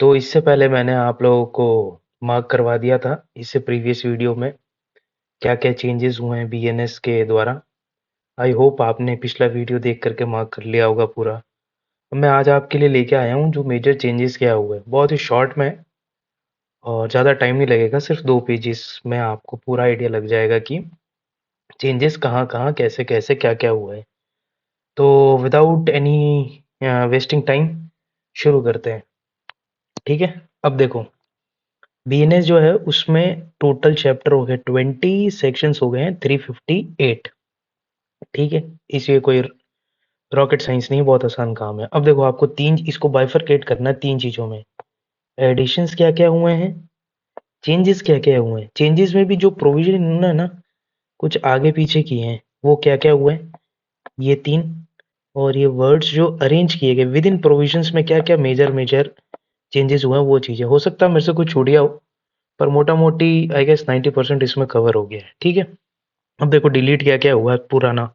तो इससे पहले मैंने आप लोगों को मार्क करवा दिया था इससे प्रीवियस वीडियो में क्या क्या चेंजेस हुए हैं बीएनएस के द्वारा। आई होप आपने पिछला वीडियो देख करके मार्क कर लिया होगा पूरा। अब मैं आज आपके लिए लेके आया हूँ जो मेजर चेंजेस क्या हुए, बहुत ही शॉर्ट में और ज़्यादा टाइम नहीं लगेगा, सिर्फ 2 पेजेस में आपको पूरा आइडिया लग जाएगा कि चेंजेस कहाँ कहाँ कैसे कैसे क्या क्या हुआ है। तो विदाउट एनी वेस्टिंग टाइम शुरू करते हैं। ठीक है, अब देखो बीएनएस जो है उसमें टोटल चैप्टर हो गए 20, सेक्शंस हो गए हैं 358। ठीक है, इसलिए कोई रॉकेट साइंस नहीं, बहुत आसान काम है। अब देखो आपको तीन इसको बाइफरकेट करना है तीन चीजों में। एडिशंस क्या क्या हुए हैं, चेंजेस क्या क्या हुए हैं, चेंजेस में भी जो प्रोविजन इन्होंने ना कुछ आगे पीछे किए हैं वो क्या क्या हुए हैं, ये तीन। और ये वर्ड्स जो अरेंज किए गए विद इन प्रोविजंस में क्या क्या मेजर मेजर चेंजेस हुए हैं वो चीजें। हो सकता है मेरे से कुछ छूट गया हो, पर मोटा मोटी आई गेस 90% इसमें कवर हो गया है। ठीक है, अब देखो डिलीट क्या क्या हुआ है पुराना,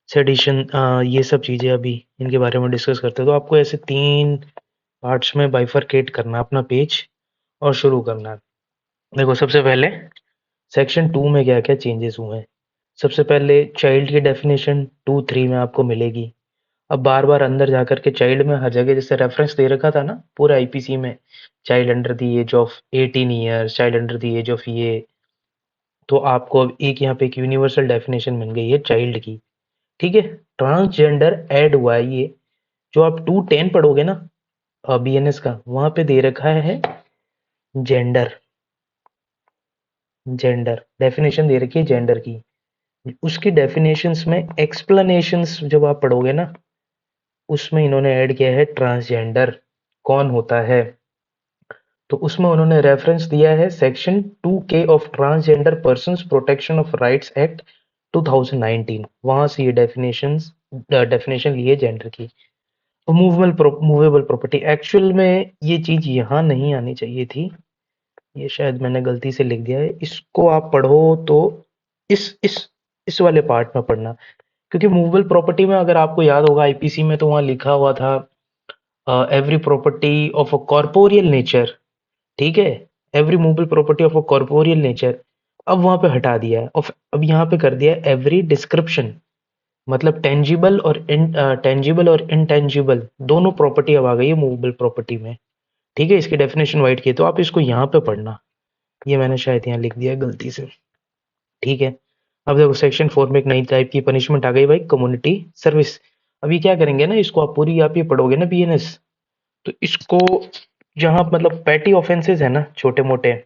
सेडिशन, ये सब चीजें अभी इनके बारे में डिस्कस करते हैं। तो आपको ऐसे तीन पार्ट्स में बाइफरकेट करना अपना पेज और शुरू करना है। देखो सबसे पहले सेक्शन 2 में क्या क्या चेंजेस हुए हैं। सबसे पहले चाइल्ड की डेफिनेशन 2-3 में आपको मिलेगी। अब बार बार अंदर जाकर के चाइल्ड में हर जगह जैसे रेफरेंस दे रखा था ना पूरे आईपीसी में, child under the age of 18 years, child under the age of ये, तो आपको अब एक यहाँ पे एक यूनिवर्सल डेफिनेशन मिल गई है चाइल्ड की। ठीक है, ट्रांसजेंडर ऐड हुआ है ये, जो आप 210 पढ़ोगे ना बीएनएस का, वहां पे दे रखा है जेंडर। जेंडर डेफिनेशन दे रखी है जेंडर की, उसकी डेफिनेशंस में एक्सप्लेनेशंस जब आप पढ़ोगे ना उसमें इन्होंने ऐड किया है ट्रांसजेंडर कौन होता है। तो उसमें उन्होंने रेफरेंस दिया है section 2K of transgender persons protection of rights act 2019, वहां से ये डेफिनेशन ली है जेंडर की। मूवेबल प्रॉपर्टी एक्चुअल में ये चीज यहाँ नहीं आनी चाहिए थी, ये शायद मैंने गलती से लिख दिया है। इसको आप पढ़ो तो इस वाले पार्ट में पढ़ना, क्योंकि मूवेबल प्रॉपर्टी में अगर आपको याद होगा आईपीसी में तो वहां लिखा हुआ था every property of a corporeal nature. ठीक है, every movable property of a corporeal nature, अब वहां पे हटा दिया है। अब यहाँ पे कर दिया है एवरी डिस्क्रिप्शन, मतलब टेंजिबल और टेंजिबल और इनटेंजिबल दोनों प्रॉपर्टी अब आ गई है मूवेबल प्रॉपर्टी में। ठीक है, इसकी डेफिनेशन वाइट की, तो आप इसको यहाँ पे पढ़ना, ये मैंने शायद यहाँ लिख दिया है गलती से। ठीक है, अब देखो सेक्शन 4 में एक नई टाइप की पनिशमेंट आ गई भाई, कम्युनिटी सर्विस। अभी क्या करेंगे ना, इसको आप पूरी आप ये पढ़ोगे ना बीएनएस, तो इसको जहां मतलब पैटी ऑफेंसेस है ना छोटे मोटे,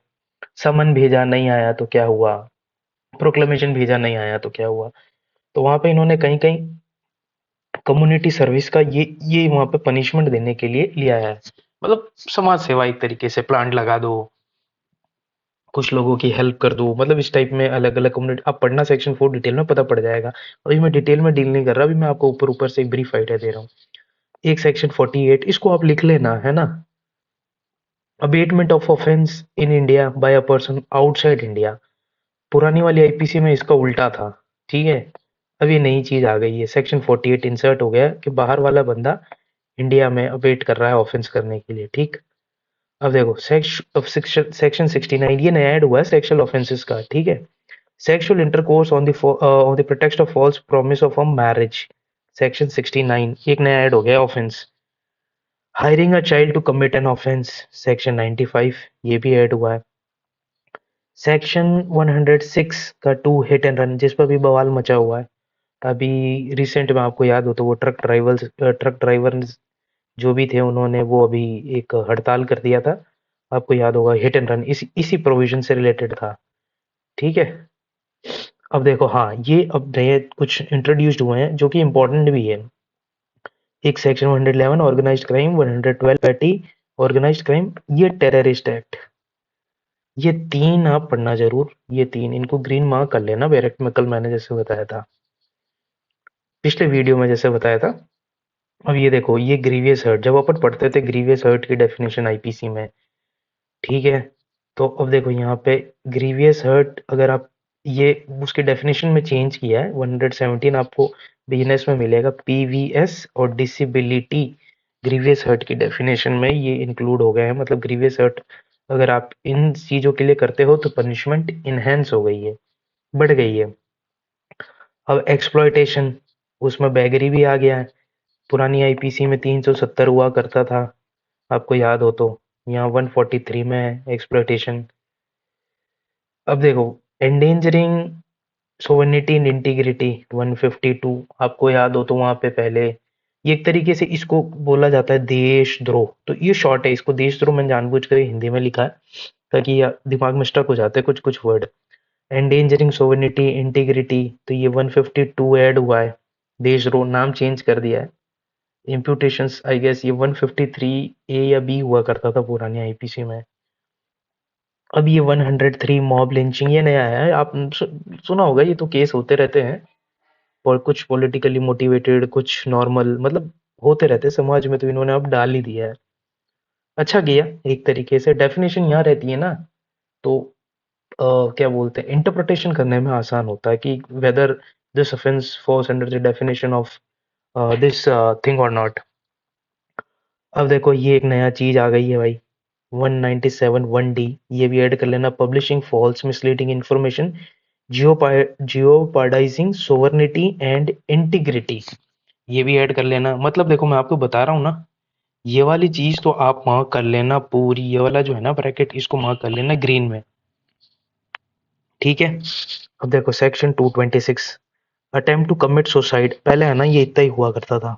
समन भेजा नहीं आया तो क्या हुआ, प्रोक्लेमेशन भेजा नहीं आया तो क्या हुआ, तो वहां पे इन्होंने कहीं कहीं कम्युनिटी सर्विस का ये वहां पे पनिशमेंट देने के लिए लिया है। मतलब समाज सेवा एक तरीके से, प्लांट लगा दो, कुछ लोगों की हेल्प कर दो, मतलब इस टाइप में अलग अलग कम्युनिटी। आप पढ़ना सेक्शन 4 डिटेल में, पता पड़ जाएगा। अभी मैं डिटेल में डील नहीं कर रहा, अभी मैं आपको ऊपर ऊपर से एक ब्रीफ आइडिया दे रहा हूँ। एक सेक्शन 48 इसको आप लिख लेना है ना, abetment of offence in India by a person outside India. पुरानी वाली आईपीसी में इसका उल्टा था। ठीक है, अब ये नई चीज आ गई है, सेक्शन 48 इंसर्ट हो गया कि बाहर वाला बंदा इंडिया में अवेट कर रहा है ऑफेंस करने के लिए। ठीक, अब देखो सेक्शन 69 ये नया ऐड हुआ है सेक्सुअल ऑफेंसेस का। ठीक है, sexual intercourse on the pretext of false promise of a marriage, section 69 एक नया ऐड हो गया offence. Hiring a child to commit an offence, section 95 ये भी ऐड हुआ है। सेक्शन 106 का 2 हिट एंड रन, जिस पर भी बवाल मचा हुआ है अभी रिसेंट में, आपको याद हो तो वो ट्रक ड्राइवर जो भी थे उन्होंने वो अभी एक हड़ताल कर दिया था, आपको याद होगा। हिट एंड रन इसी प्रोविजन से रिलेटेड था। ठीक है, अब देखो हाँ ये अब नए कुछ इंट्रोड्यूस्ड हुए हैं जो कि इंपॉर्टेंट भी है। एक section 111 organised crime, 112 petty organised crime, ये टेररिस्ट एक्ट, ये तीन आप पढ़ना जरूर। ये तीन इनको ग्रीन मार्क कर लेना बैरेक्ट में, कल मैंने जैसे बताया था, पिछले वीडियो में जैसे बताया था। अब ये देखो ये ग्रीवियस हर्ट, जब अपन पढ़ते थे ग्रीवियस हर्ट की डेफिनेशन आईपीसी में। ठीक है, तो अब देखो यहाँ पे ग्रीवियस हर्ट अगर आप ये उसके डेफिनेशन में चेंज किया है 117 आपको बिजनेस में मिलेगा, पीवीएस और डिसेबिलिटी ग्रीवियस हर्ट की डेफिनेशन में ये इंक्लूड हो गए हैं, मतलब ग्रीवियस हर्ट अगर आप इन चीजों के लिए करते हो तो पनिशमेंट इनहेंस हो गई है, बढ़ गई है। अब एक्सप्लॉयटेशन, उसमें बैगरी भी आ गया है। पुरानी आईपीसी में 370 हुआ करता था, आपको याद हो तो, यहाँ 143 में है एक्सप्लॉयटेशन। अब देखो, एंडेंजरिंग सोवेनिटी एंड इंटीग्रिटी 152, आपको याद हो तो वहां पे पहले ये एक तरीके से इसको बोला जाता है देशद्रोह, तो ये शॉर्ट है, इसको देशद्रोह मैंने जानबूझकर हिंदी में लिखा है ताकि दिमाग में स्टक हो जाते हैं कुछ कुछ वर्ड। एंडेंजरिंग सोवेनिटी इंटीग्रिटी, तो ये 152 ऐड हुआ है, देशद्रोह नाम चेंज कर दिया है। इम्प्यूटेशंस आई गेस ये 153 ए या बी हुआ करता था पुरानी आईपीसी में। अब ये 103 मॉब लिंचिंग ये नया है, आप सुना होगा, ये तो केस होते रहते हैं और कुछ पॉलिटिकली मोटिवेटेड, कुछ नॉर्मल, मतलब होते रहते हैं समाज में, तो इन्होंने अब डाल ही दिया है। अच्छा किया, एक तरीके से डेफिनेशन यहाँ रहती है ना, तो क्या बोलते हैं, इंटरप्रिटेशन करने में आसान होता है कि whether this offence falls under the definition of this thing और नॉट। अब देखो ये एक नया चीज आ गई है भाई, 197 1D, ये भी ऐड कर लेना, publishing false misleading information, jeopardising sovereignty and integrity, ये भी ऐड कर लेना। मतलब देखो मैं आपको बता रहा हूँ ना, ये वाली चीज तो आप मार्क कर लेना पूरी, ये वाला जो है ना ब्रैकेट, इसको मार्क कर लेना ग्रीन में, ठीक है। अब देखो section 226, attempt to commit suicide, पहले है ना ये इतना ही हुआ करता था,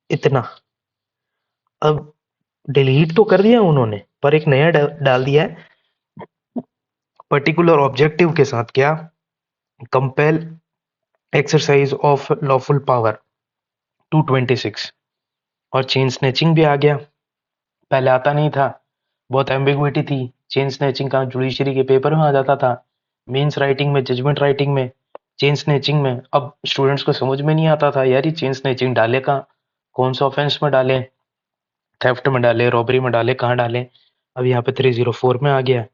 इतना। अब डिलीट तो कर दिया उन्होंने, पर एक नया डाल दिया है पर्टिकुलर ऑब्जेक्टिव के साथ, क्या, compel exercise of lawful power 226। और चेन स्नैचिंग भी आ गया, पहले आता नहीं था, बहुत एम्बिग्विटी थी, चेन स्नैचिंग का जुडिशरी के पेपर में आ जाता था, मीन्स राइटिंग में, जजमेंट राइटिंग में, चेन स्नैचिंग में। अब स्टूडेंट्स को समझ में नहीं आता था यार ये चेन स्नैचिंग डाले कहाँ, कौन सा ऑफेंस में डाले, थेफ्ट में डाले, रॉबरी में डाले, कहाँ डाले। अब यहाँ पे 304 में आ गया,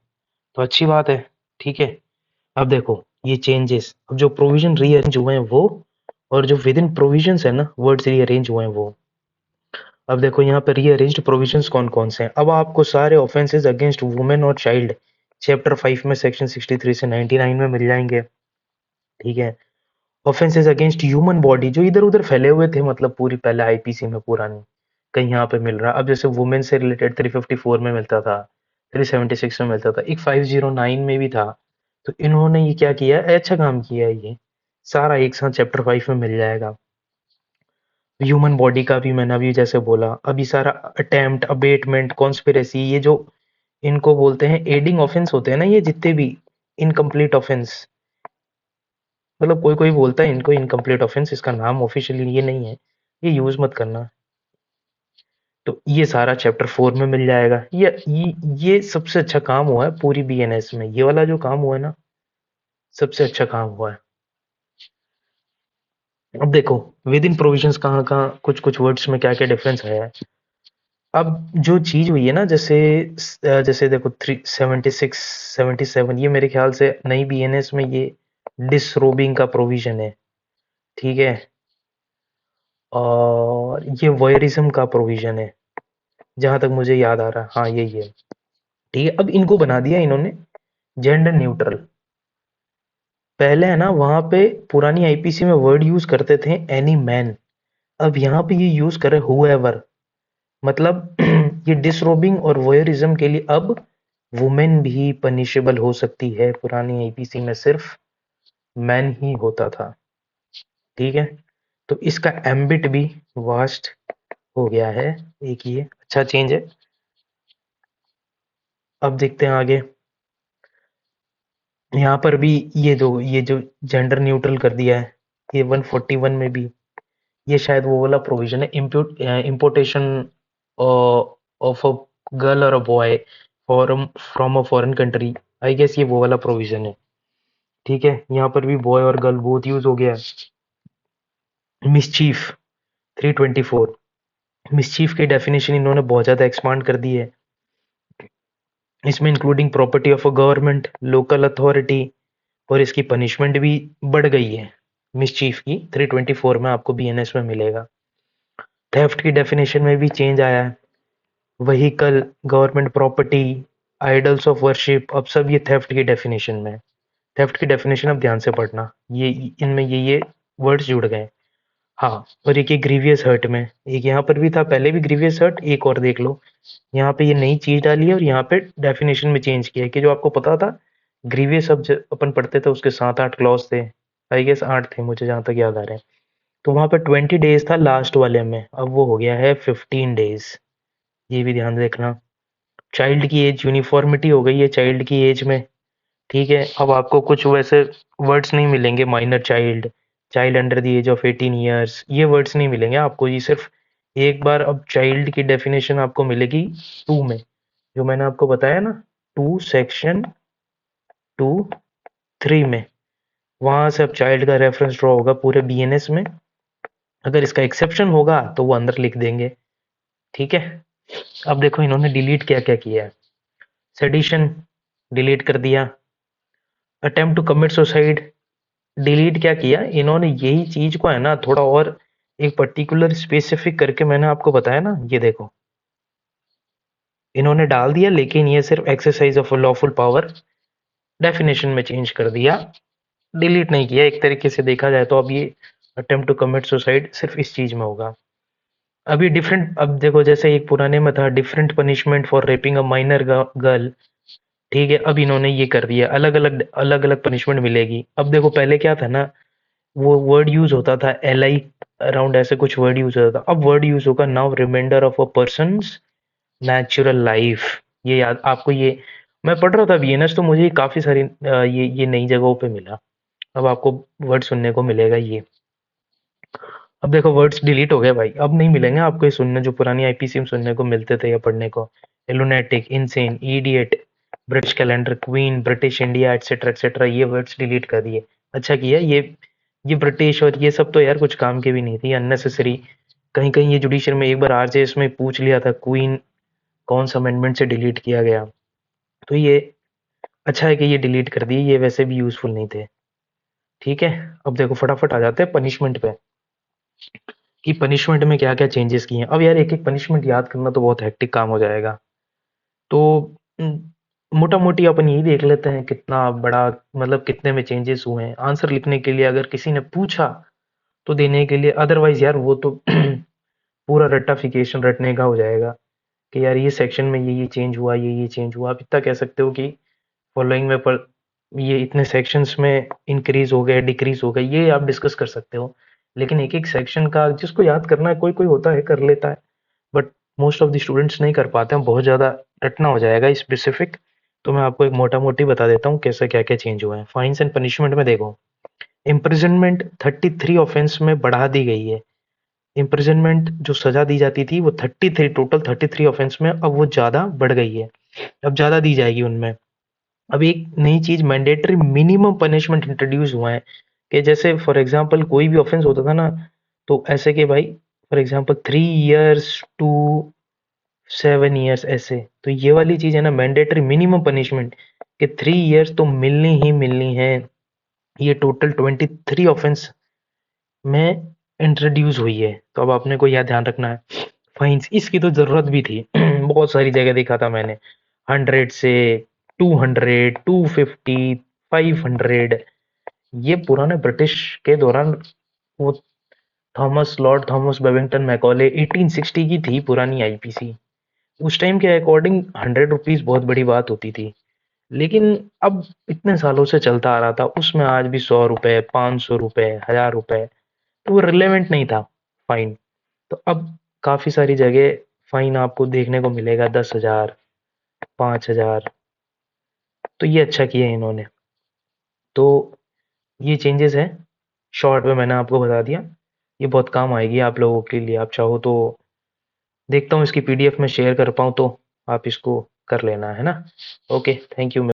तो अच्छी बात है, ठीक है। अब देखो ये चेंजेस, अब जो प्रोविजन रीअरेंज हुए हैं वो, और जो विद इन प्रोविजंस है ना वर्ड्स रीअरेंज हुए हैं वो। अब देखो यहाँ पे रीअरेंज्ड प्रोविजंस कौन कौन से हैं। अब आपको सारे ऑफेंसेस अगेंस्ट वुमेन और चाइल्ड चैप्टर 5 में सेक्शन 63 से 99 में मिल जाएंगे, ठीक है। ऑफेंसेस अगेंस्ट ह्यूमन बॉडी जो इधर उधर फैले हुए थे, मतलब पूरी पहले आईपीसी में पुरानी, कहीं यहाँ पे मिल रहा। अब जैसे वुमेन से रिलेटेड 354 में मिलता था, 376 में मिलता था, एक 509 में भी था। तो इन्होंने ये क्या किया, अच्छा काम किया है, ये सारा एक साथ चैप्टर 5 में मिल जाएगा। ह्यूमन बॉडी का भी मैंने अभी जैसे बोला, अभी सारा अटेम्प्ट, अबेटमेंट, कॉन्स्पिरेसी, ये जो इनको बोलते हैं एडिंग ऑफेंस होते हैं ना, ये जितने भी इनकम्प्लीट ऑफेंस, मतलब कोई कोई बोलता है इनको इनकम्प्लीट ऑफेंस, इसका नाम ऑफिशियली ये नहीं है, ये यूज मत करना। तो ये सारा चैप्टर 4 में मिल जाएगा। ये सबसे अच्छा काम हुआ है पूरी बीएनएस में, ये वाला जो काम हुआ है ना, सबसे अच्छा काम हुआ है। अब देखो विद इन प्रोविजंस कहाँ कहाँ कुछ कुछ वर्ड्स में क्या क्या डिफरेंस आया है। अब जो चीज हुई है ना, जैसे देखो 376 77, ये मेरे ख्याल से नई बीएनएस में ये डिसरोबिंग का प्रोविजन है, ठीक है। और ये वॉयरिज्म का प्रोविजन है, जहां तक मुझे याद आ रहा है, हाँ यही है, ठीक है। अब इनको बना दिया इन्होंने जेंडर न्यूट्रल। पहले है ना वहां पे पुरानी आईपीसी में वर्ड यूज करते थे एनी मैन, अब यहाँ पे ये यूज करे हुएवर, मतलब ये डिसरोबिंग और वोयरिज्म के लिए अब वुमेन भी पनिशेबल हो सकती है, पुरानी आईपीसी में सिर्फ मैन ही होता था, ठीक है। तो इसका एम्बिट भी वास्ट हो गया है, एक ये अच्छा चेंज है। अब देखते हैं आगे, यहाँ पर भी ये जो जेंडर न्यूट्रल कर दिया है, ये 141 में भी, ये शायद वो वाला प्रोविजन है, इम्पोर्टेशन ऑफ अ गर्ल और a boy from from a foreign country, I guess ये वो वाला प्रोविजन है, ठीक है। यहाँ पर भी बॉय और गर्ल बोथ यूज हो गया। मिसचीफ 324, मिसचीफ की डेफिनेशन इन्होंने बहुत ज्यादा एक्सपांड कर दी है, इसमें including property of a government, local authority, और इसकी पनिशमेंट भी बढ़ गई है मिसचीफ की, 324 में आपको बीएनएस में मिलेगा। थेफ्ट की डेफिनेशन में भी चेंज आया है। Vehicle, government property, idols of worship, अब सब ये थेफ्ट की डेफिनेशन में है। थेफ्ट की डेफिनेशन अब ध्यान से पढ़ना, ये इनमें ये वर्ड्स जुड़ गए। हाँ, और एक ये ग्रीवियस हर्ट में, एक यहाँ पर भी था पहले भी ग्रीवियस हर्ट, एक और देख लो, यहाँ पे ये नई चीज डाली है और यहाँ पे डेफिनेशन में चेंज किया है कि जो आपको पता था ग्रीवियस शब्द अपन पढ़ते थे उसके 7-8 क्लॉज थे, आई गेस 8 थे मुझे जहाँ तक याद आ रहे हैं। तो वहाँ पे 20 डेज था लास्ट वाले में, अब वो हो गया है 15 डेज, ये भी ध्यान देखना। चाइल्ड की एज यूनिफॉर्मिटी हो गई है चाइल्ड की एज में, ठीक है। अब आपको कुछ वैसे वर्ड्स नहीं मिलेंगे, minor child, child under the age of 18 years, ये वर्ड्स नहीं मिलेंगे आपको, ये सिर्फ एक बार अब चाइल्ड की डेफिनेशन आपको मिलेगी 2 में, जो मैंने आपको बताया ना, 2 सेक्शन 2 3 में, वहां से अब चाइल्ड का रेफरेंस ड्रॉ होगा पूरे बीएनएस में। अगर इसका एक्सेप्शन होगा तो वो अंदर लिख देंगे, ठीक है। अब देखो इन्होंने डिलीट क्या क्या किया है। सेडिशन डिलीट कर दिया, attempt to commit suicide delete क्या किया इन्होंने, यही चीज को है ना थोड़ा और एक पर्टिकुलर स्पेसिफिक करके मैंने आपको बताया ना, ये देखो इन्होंने डाल दिया, लेकिन ये सिर्फ exercise of lawful power definition में चेंज कर दिया, डिलीट नहीं किया। एक तरीके से देखा जाए तो अब ये अटेम्प्ट टू कमिट सुसाइड सिर्फ इस चीज में होगा। अभी डिफरेंट, अब देखो जैसे एक पुराने में था different punishment for rapping a minor girl, ठीक है, अब इन्होंने ये कर दिया अलग अलग पनिशमेंट मिलेगी। अब देखो पहले क्या था ना, वो वर्ड यूज होता था एल आई अराउंड, ऐसे कुछ वर्ड यूज होता था, अब वर्ड यूज होगा now reminder of a person's natural life. ये याद आपको, ये मैं पढ़ रहा था बीएनएस तो मुझे काफी सारी ये नई जगहों पे मिला, अब आपको वर्ड सुनने को मिलेगा ये। अब देखो वर्ड्स डिलीट हो गए भाई, अब नहीं मिलेंगे आपको ये सुनने जो पुरानी आईपीसी में सुनने को मिलते थे या पढ़ने को। Lunatic, insane, idiot, British calendar, queen, British India, etcetera etcetera, ये वर्ड्स डिलीट कर दिए। अच्छा किया ये ब्रिटिश और ये सब तो यार कुछ काम के भी नहीं थी, अननेसेसरी। कहीं कहीं ये जुडिशरी में एक बार आरजेएस में पूछ लिया था क्वीन कौन सा अमेंडमेंट से डिलीट किया गया, तो ये अच्छा है कि ये डिलीट कर दिए, ये वैसे भी यूजफुल नहीं थे, ठीक है। अब देखो फटाफट आ जाते हैं पनिशमेंट पे, कि पनिशमेंट में क्या क्या चेंजेस किए हैं। अब यार एक एक पनिशमेंट याद करना तो बहुत हेक्टिक काम हो जाएगा, तो मोटा मोटी अपन यही देख लेते हैं कितना बड़ा, मतलब कितने में चेंजेस हुए हैं, आंसर लिखने के लिए अगर किसी ने पूछा तो देने के लिए, अदरवाइज यार वो तो पूरा रट्टाफिकेशन रटने का हो जाएगा कि यार ये सेक्शन में ये चेंज हुआ, ये चेंज हुआ। आप इतना कह सकते हो कि फॉलोइंग में पर ये इतने सेक्शंस में इंक्रीज हो गए डिक्रीज हो गए, ये आप डिस्कस कर सकते हो। लेकिन एक एक सेक्शन का जिसको याद करना है, कोई कोई होता है कर लेता है, but most of the students नहीं कर पाते हैं, बहुत ज़्यादा रटना हो जाएगा स्पेसिफिक। तो मैं आपको एक मोटा मोटी बता देता हूँ कैसे क्या क्या चेंज हुआ है। फाइन्स एंड पनिशमेंट में देखो, इम्प्रिजनमेंट 33 ऑफेंस में बढ़ा दी गई है। इम्प्रिजनमेंट जो सजा दी जाती थी वो 33, टोटल 33 ऑफेंस में अब वो ज़्यादा बढ़ गई है, अब ज़्यादा दी जाएगी उनमें। अब एक नई चीज मैंडेटरी मिनिमम पनिशमेंट इंट्रोड्यूस हुआ है, कि जैसे फॉर एग्जांपल कोई भी ऑफेंस होता था ना, तो ऐसे कि भाई for example 3 years to 7 years ऐसे, तो ये वाली चीज है ना मैंडेटरी मिनिमम पनिशमेंट, कि 3 इयर्स तो मिलनी ही मिलनी है, ये टोटल 23 ऑफेंस में इंट्रोड्यूस हुई है। तो अब आपने को यह ध्यान रखना है। फाइन्स इसकी तो जरूरत भी थी बहुत सारी जगह देखा था मैंने, 100 से 200, 250, 500, ये पुराने ब्रिटिश के दौरान, वो Thomas Lord Thomas Babington Macaulay 1860 की थी पुरानी आईपीसी, उस टाइम के अकॉर्डिंग 100 रुपीज बहुत बड़ी बात होती थी। लेकिन अब इतने सालों से चलता आ रहा था, उसमें आज भी 100 रुपए, 500 रुपए, 1000 रुपए, तो वो रिलेवेंट नहीं था फाइन। तो अब काफी सारी जगह फाइन आपको देखने को मिलेगा 10,000, 5,000, तो ये अच्छा किया है इन्होंने। तो ये चेंजेस है, शॉर्ट में मैंने आपको बता दिया, ये बहुत काम आएगी आप लोगों के लिए। आप चाहो तो देखता हूँ इसकी पीडीएफ में शेयर कर पाऊँ तो आप इसको कर लेना, है ना। Okay, thank you.